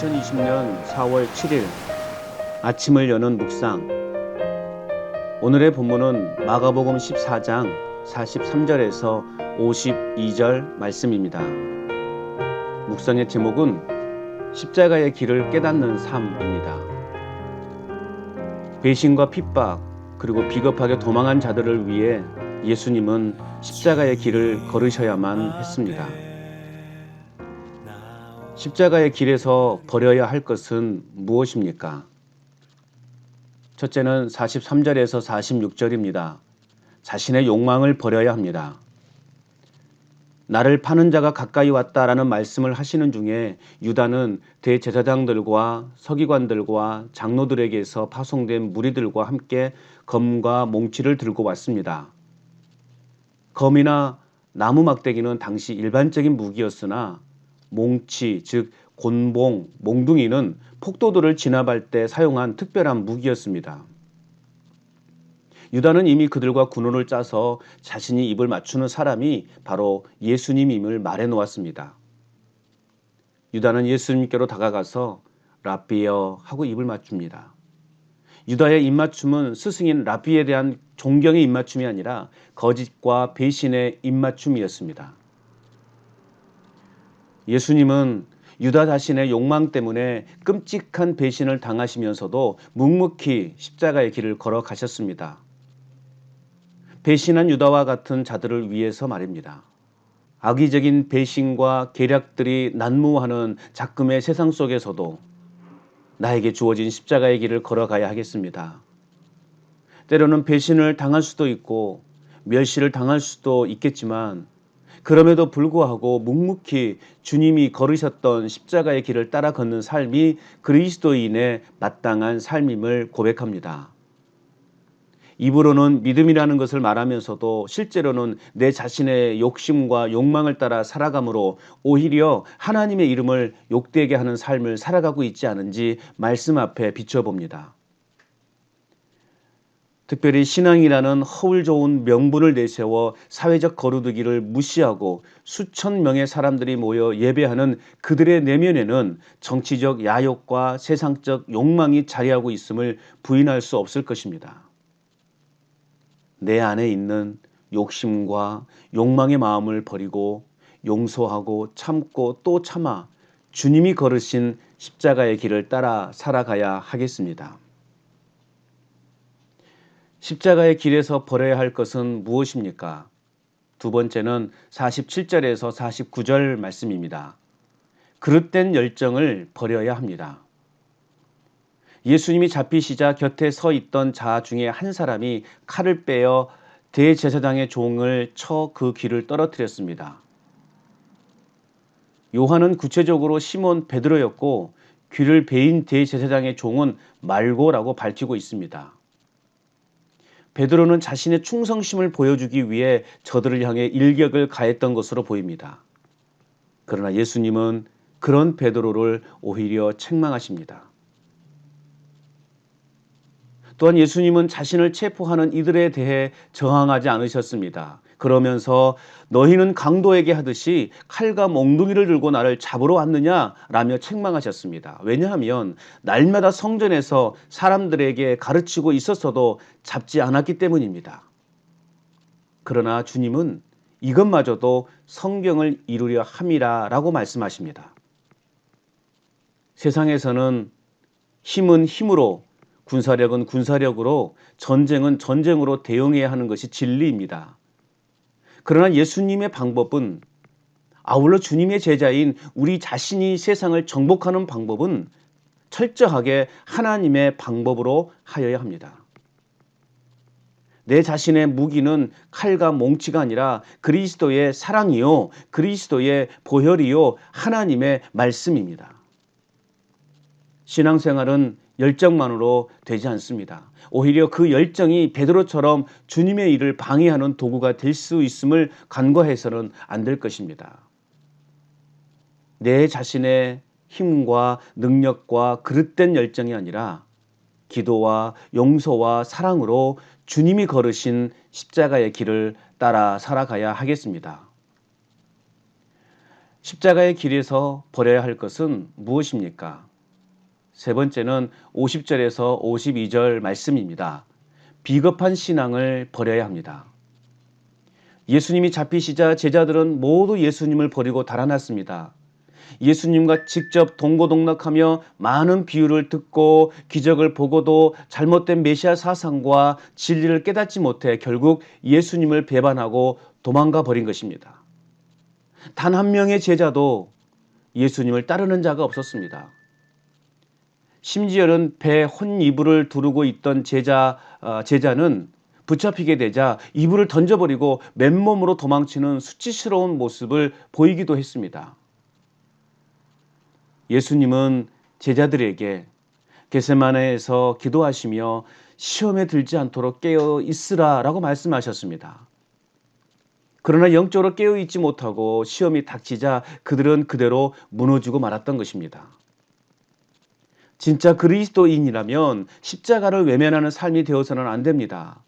2020년 4월 7일 아침을 여는 묵상. 오늘의 본문은 마가복음 14장 43절에서 52절 말씀입니다. 묵상의 제목은 십자가의 길을 깨닫는 삶입니다. 배신과 핍박 그리고 비겁하게 도망한 자들을 위해 예수님은 십자가의 길을 걸으셔야만 했습니다. 십자가의 길에서 버려야 할 것은 무엇입니까? 첫째는 43절에서 46절입니다. 자신의 욕망을 버려야 합니다. 나를 파는 자가 가까이 왔다라는 말씀을 하시는 중에 유다는 대제사장들과 서기관들과 장로들에게서 파송된 무리들과 함께 검과 몽치를 들고 왔습니다. 검이나 나무 막대기는 당시 일반적인 무기였으나 몽치, 즉 곤봉, 몽둥이는 폭도들을 진압할 때 사용한 특별한 무기였습니다. 유다는 이미 그들과 군혼을 짜서 자신이 입을 맞추는 사람이 바로 예수님임을 말해 놓았습니다. 유다는 예수님께로 다가가서 랍비여 하고 입을 맞춥니다. 유다의 입맞춤은 스승인 랍비에 대한 존경의 입맞춤이 아니라 거짓과 배신의 입맞춤이었습니다. 예수님은 유다 자신의 욕망 때문에 끔찍한 배신을 당하시면서도 묵묵히 십자가의 길을 걸어가셨습니다. 배신한 유다와 같은 자들을 위해서 말입니다. 악의적인 배신과 계략들이 난무하는 작금의 세상 속에서도 나에게 주어진 십자가의 길을 걸어가야 하겠습니다. 때로는 배신을 당할 수도 있고 멸시를 당할 수도 있겠지만 그럼에도 불구하고 묵묵히 주님이 걸으셨던 십자가의 길을 따라 걷는 삶이 그리스도인의 마땅한 삶임을 고백합니다. 입으로는 믿음이라는 것을 말하면서도 실제로는 내 자신의 욕심과 욕망을 따라 살아감으로 오히려 하나님의 이름을 욕되게 하는 삶을 살아가고 있지 않은지 말씀 앞에 비춰봅니다. 특별히 신앙이라는 허울 좋은 명분을 내세워 사회적 거르두기를 무시하고 수천 명의 사람들이 모여 예배하는 그들의 내면에는 정치적 야욕과 세상적 욕망이 자리하고 있음을 부인할 수 없을 것입니다. 내 안에 있는 욕심과 욕망의 마음을 버리고 용서하고 참고 또 참아 주님이 걸으신 십자가의 길을 따라 살아가야 하겠습니다. 십자가의 길에서 버려야 할 것은 무엇입니까? 두 번째는 47절에서 49절 말씀입니다. 그릇된 열정을 버려야 합니다. 예수님이 잡히시자 곁에 서 있던 자 중에 한 사람이 칼을 빼어 대제사장의 종을 쳐 그 귀를 떨어뜨렸습니다. 요한은 구체적으로 시몬 베드로였고 귀를 베인 대제사장의 종은 말고라고 밝히고 있습니다. 베드로는 자신의 충성심을 보여주기 위해 저들을 향해 일격을 가했던 것으로 보입니다. 그러나 예수님은 그런 베드로를 오히려 책망하십니다. 또한 예수님은 자신을 체포하는 이들에 대해 저항하지 않으셨습니다. 그러면서 너희는 강도에게 하듯이 칼과 몽둥이를 들고 나를 잡으러 왔느냐 라며 책망하셨습니다. 왜냐하면 날마다 성전에서 사람들에게 가르치고 있었어도 잡지 않았기 때문입니다. 그러나 주님은 이것마저도 성경을 이루려 함이라 라고 말씀하십니다. 세상에서는 힘은 힘으로 군사력은 군사력으로 전쟁은 전쟁으로 대응해야 하는 것이 진리입니다. 그러나 예수님의 방법은 아울러 주님의 제자인 우리 자신이 세상을 정복하는 방법은 철저하게 하나님의 방법으로 하여야 합니다. 내 자신의 무기는 칼과 몽치가 아니라 그리스도의 사랑이요, 그리스도의 보혈이요, 하나님의 말씀입니다. 신앙생활은 열정만으로 되지 않습니다. 오히려 그 열정이 베드로처럼 주님의 일을 방해하는 도구가 될 수 있음을 간과해서는 안 될 것입니다. 내 자신의 힘과 능력과 그릇된 열정이 아니라 기도와 용서와 사랑으로 주님이 걸으신 십자가의 길을 따라 살아가야 하겠습니다. 십자가의 길에서 버려야 할 것은 무엇입니까? 세 번째는 50절에서 52절 말씀입니다. 비겁한 신앙을 버려야 합니다. 예수님이 잡히시자 제자들은 모두 예수님을 버리고 달아났습니다. 예수님과 직접 동고동락하며 많은 비유를 듣고 기적을 보고도 잘못된 메시아 사상과 진리를 깨닫지 못해 결국 예수님을 배반하고 도망가 버린 것입니다. 단 한 명의 제자도 예수님을 따르는 자가 없었습니다. 심지어는 배 혼이불을 두르고 있던 제자는 붙잡히게 되자 이불을 던져버리고 맨몸으로 도망치는 수치스러운 모습을 보이기도 했습니다. 예수님은 제자들에게 겟세마네에서 기도하시며 시험에 들지 않도록 깨어 있으라 라고 말씀하셨습니다. 그러나 영적으로 깨어 있지 못하고 시험이 닥치자 그들은 그대로 무너지고 말았던 것입니다. 진짜 그리스도인이라면 십자가를 외면하는 삶이 되어서는 안 됩니다.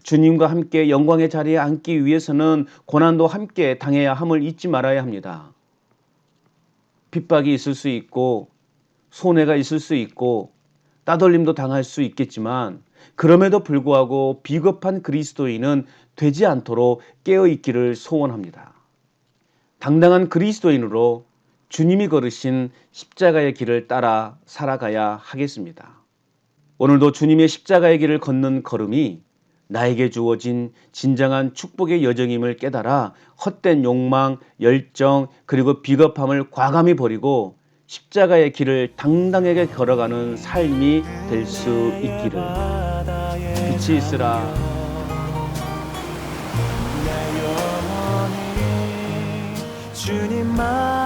주님과 함께 영광의 자리에 앉기 위해서는 고난도 함께 당해야 함을 잊지 말아야 합니다. 핍박이 있을 수 있고 손해가 있을 수 있고 따돌림도 당할 수 있겠지만 그럼에도 불구하고 비겁한 그리스도인은 되지 않도록 깨어있기를 소원합니다. 당당한 그리스도인으로 주님이 걸으신 십자가의 길을 따라 살아가야 하겠습니다. 오늘도 주님의 십자가의 길을 걷는 걸음이 나에게 주어진 진정한 축복의 여정임을 깨달아 헛된 욕망, 열정, 그리고 비겁함을 과감히 버리고 십자가의 길을 당당하게 걸어가는 삶이 될 수 있기를. 빛이 있으라. 주님만